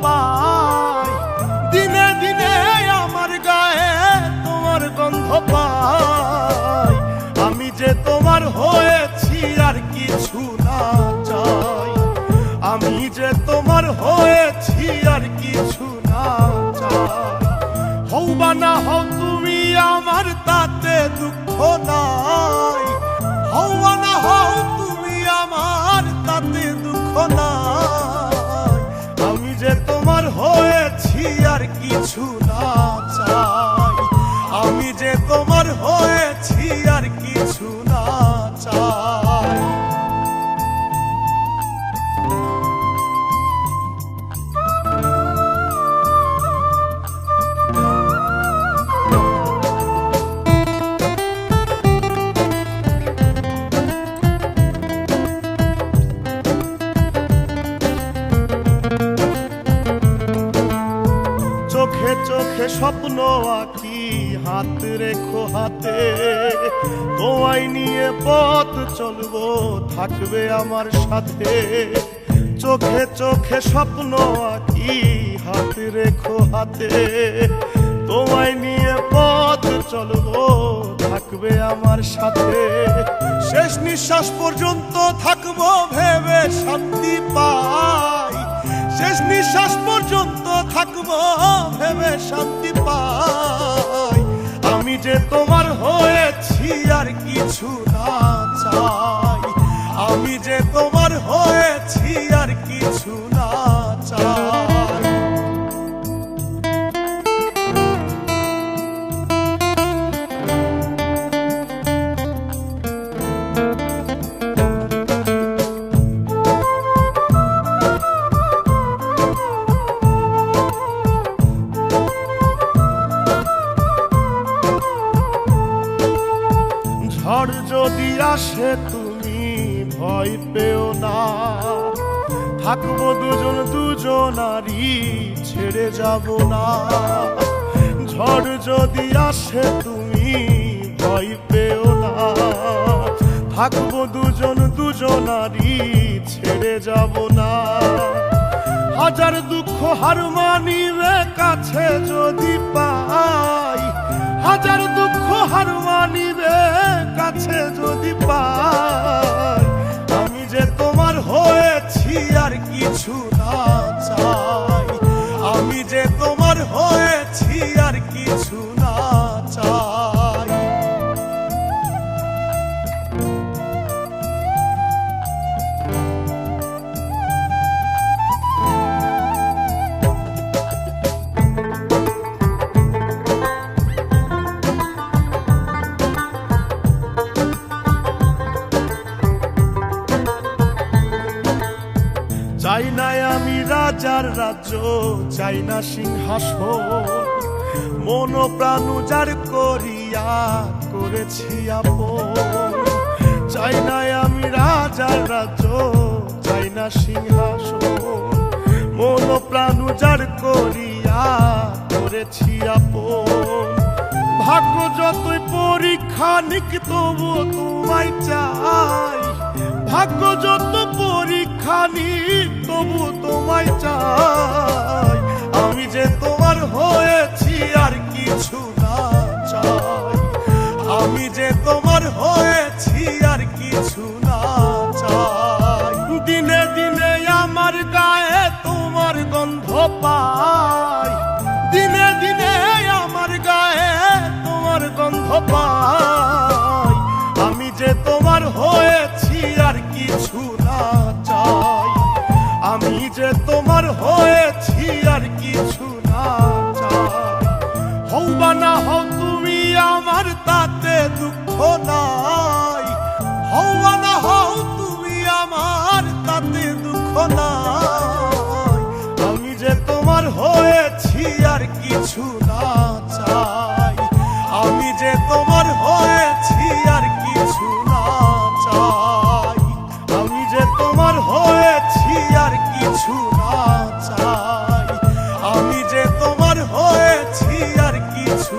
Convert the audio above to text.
পাই, দিনে দিনে আমার গায়ে তোমার গন্ধ পাই। আমি যে তোমার হয়েছি আর কিছু না চাই, আমি যে তোমার হয়েছি আর কিছু না চাই। হও বা না হও তুমি আমার তাতে দুঃখ নাই, হও বা না হও তুমি আমার তাতে দুঃখ নাই। আমি যে তোমার হয়েছি আর কিছু না চাই, আমি যে তোমার হয়েছি আর কিছু না চাই। চোখে চোখে স্বপ্ন আঁকি হাত রেখো হাতে, তোমায় নিয়ে পথ চলবো থাকবে আমার সাথে। চোখে চোখে স্বপ্ন আঁকি হাত রেখো হাতে, তোমায় নিয়ে পথ চলবো থাকবে আমার সাথে। শেষ নিঃশ্বাস পর্যন্ত থাকবো ভেবে শান্তি পাই, শেষ নিঃশ্বাস পর্যন্ত থাকবো ভেবে শান্তি পাই। আমি যে তোমার হয়েছি আর কিছু না চাই, আমি যে তোমার হয়েছি আর কিছু না চাই। ঝড় যদি আসে তুমি ভয় পেও না, থাকবো দুজন দুজনারই ছেড়ে যাব না। ঝড় যদি আসে তুমি ভয় পেও না, থাকবো দুজন দুজনারই ছেড়ে যাব না। হাজার দুঃখ হার মানিবে কাছে যদি পাই, হাজার দুঃখ হার মানিবে কাছে যদি পাই। আমি যে তোমার হয়েছি আর কিছু না চাই, আমি যে তোমার হয়েছি আর কিছু না চাই। চাই না আমি রাজার রাজ্য, চাই না সিংহাসন, মন প্রাণ উজার করিয়া করেছি আপন। চাই না আমি রাজার রাজ্য, চাই না সিংহাসন, মন প্রাণ উজার করিয়া করেছি আপন। ভাগ্য যতই পরীক্ষা নিক তবু তোমায় চাই, ভাগ্য যত পরীক্ষা নিক তবু তোমায় চাই। আমি যে তোমার হয়েছি আর কিছু না চাই, আমি যে তোমার হয়েছি আর কিছু না চাই। দিনে দিনে আমার গায়ে তোমার গন্ধ পাই, দিনে দিনে আমার গায়ে তোমার গন্ধ পাই। আমি যে তোমার হয়েছি আর কিছু না চাই, আমি যে তোমার হয়েছি আর কিছু না চাই। হও বা না হও তুমি আমার তাতে দুঃখ নাই, হও বা না হও তুমি আমার তাতে দুঃখ নাই। আমি যে তোমার হয়েছি আর কিছু না চাই, আমি যে তোমার হয়েছি আর কিছু না চাই। আমি যে তোমার হয়েছি আর কিছু না চাই, আমি যে তোমার হয়েছি আর কিছু